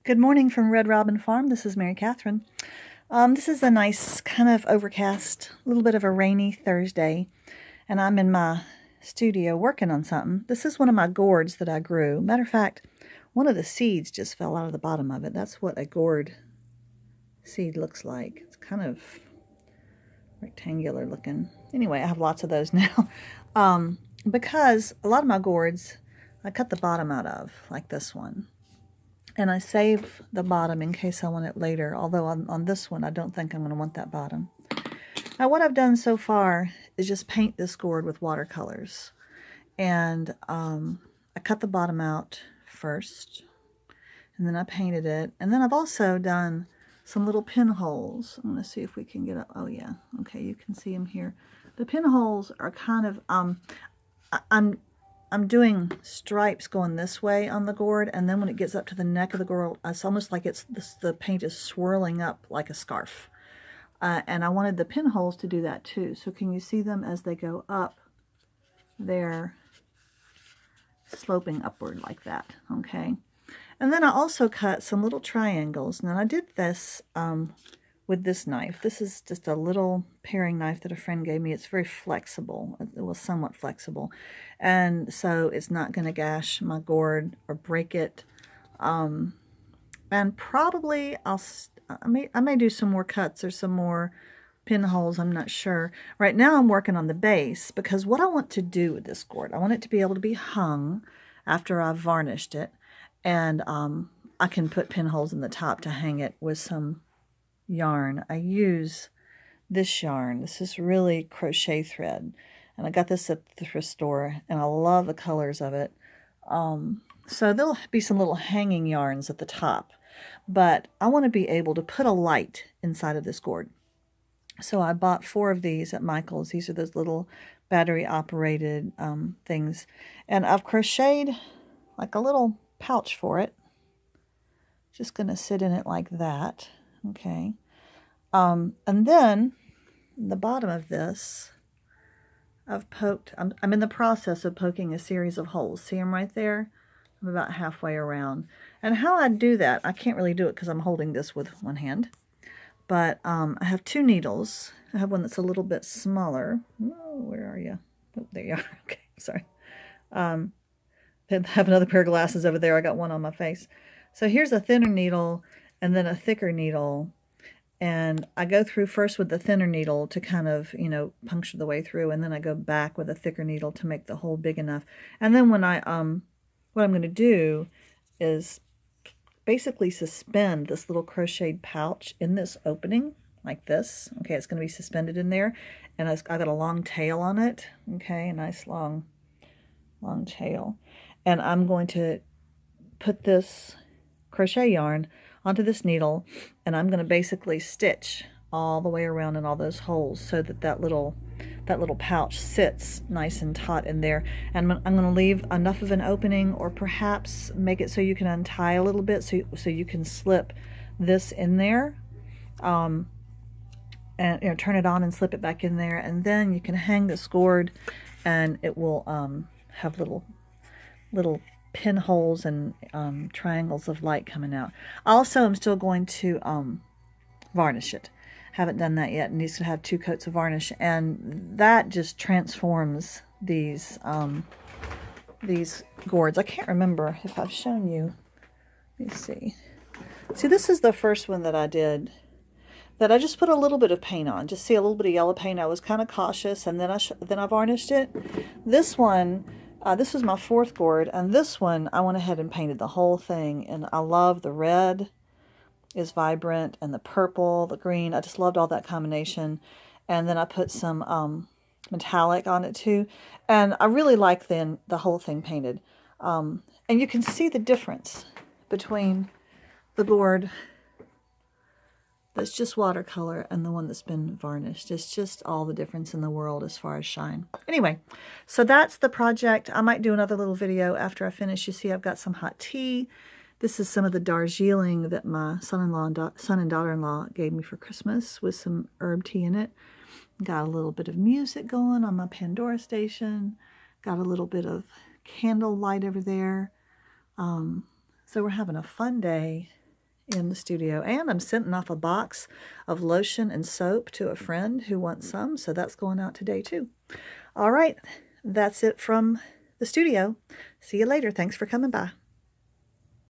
Good morning from Red Robin Farm. This is Mary Catherine. This is a nice kind of overcast, a little bit of a rainy Thursday, and I'm in my studio working on something. This is one of my gourds that I grew. Matter of fact, one of the seeds just fell out of the bottom of it. That's what a gourd seed looks like. It's kind of rectangular looking. Anyway, I have lots of those now. Because a lot of my gourds, I cut the bottom out of, like this one. And I save the bottom in case I want it later, although on this one I don't think I'm going to want that bottom. Now what I've done so far is just paint this gourd with watercolors. And I cut the bottom out first, and then I painted it. And then I've also done some little pinholes. I'm going to see if we can get up. Oh yeah, okay, you can see them here. The pinholes are kind of, I'm doing stripes going this way on the gourd, and then when it gets up to the neck of the gourd, it's almost like the paint is swirling up like a scarf. And I wanted the pinholes to do that too. So can you see them as they go up? They're sloping upward like that, okay? And then I also cut some little triangles. Now I did this with this knife. This is just a little paring knife that a friend gave me. It's very flexible. It was somewhat flexible. And so it's not going to gash my gourd or break it. And probably I may do some more cuts or some more pinholes. I'm not sure. Right now I'm working on the base, because what I want to do with this gourd, I want it to be able to be hung after I've varnished it. And I can put pinholes in the top to hang it with some yarn. I use this yarn. This is really crochet thread, and I got this at the thrift store, and I love the colors of it. So there'll be some little hanging yarns at the top, but I want to be able to put a light inside of this gourd. So I bought 4 of these at Michael's. These are those little battery operated things, and I've crocheted like a little pouch for it. Just going to sit in it like that. Okay. And then the bottom of this, I've poked, I'm in the process of poking a series of holes. See them right there? I'm about halfway around. And how I do that, I can't really do it because I'm holding this with one hand. But I have 2 needles. I have one that's a little bit smaller. Oh, where are you? Oh, there you are. Okay, sorry. I have another pair of glasses over there. I got one on my face. So here's a thinner needle and then a thicker needle. And I go through first with the thinner needle to kind of, puncture the way through. And then I go back with a thicker needle to make the hole big enough. And then when what I'm going to do is basically suspend this little crocheted pouch in this opening like this. Okay, it's going to be suspended in there. And I got a long tail on it. Okay, a nice long tail. And I'm going to put this crochet yarn onto this needle, and I'm going to basically stitch all the way around in all those holes so that that little pouch sits nice and taut in there. And I'm going to leave enough of an opening, or perhaps make it so you can untie a little bit so you can slip this in there, and turn it on and slip it back in there, and then you can hang this gourd, and it will have little pinholes and triangles of light coming out. Also, I'm still going to varnish it. Haven't done that yet. It needs to have 2 coats of varnish, and that just transforms these gourds. I can't remember if I've shown you. Let me see. See, this is the first one that I did, that I just put a little bit of paint on. Just see a little bit of yellow paint. I was kind of cautious, and then I varnished it. This one, this was my 4th gourd, and this one I went ahead and painted the whole thing, and I love the red is vibrant, and the purple, the green. I just loved all that combination. And then I put some metallic on it too, and I really like the whole thing painted. And you can see the difference between the gourd that's just watercolor and the one that's been varnished. It's just all the difference in the world as far as shine. Anyway, so that's the project. I might do another little video after I finish. You see I've got some hot tea. This is some of the Darjeeling that my son-in-law and son and daughter-in-law gave me for Christmas, with some herb tea in it. Got a little bit of music going on my Pandora station. Got a little bit of candle light over there. So we're having a fun day. in the studio. And I'm sending off a box of lotion and soap to a friend who wants some, so that's going out today too. All right, that's it from the studio. See you later. Thanks for coming by.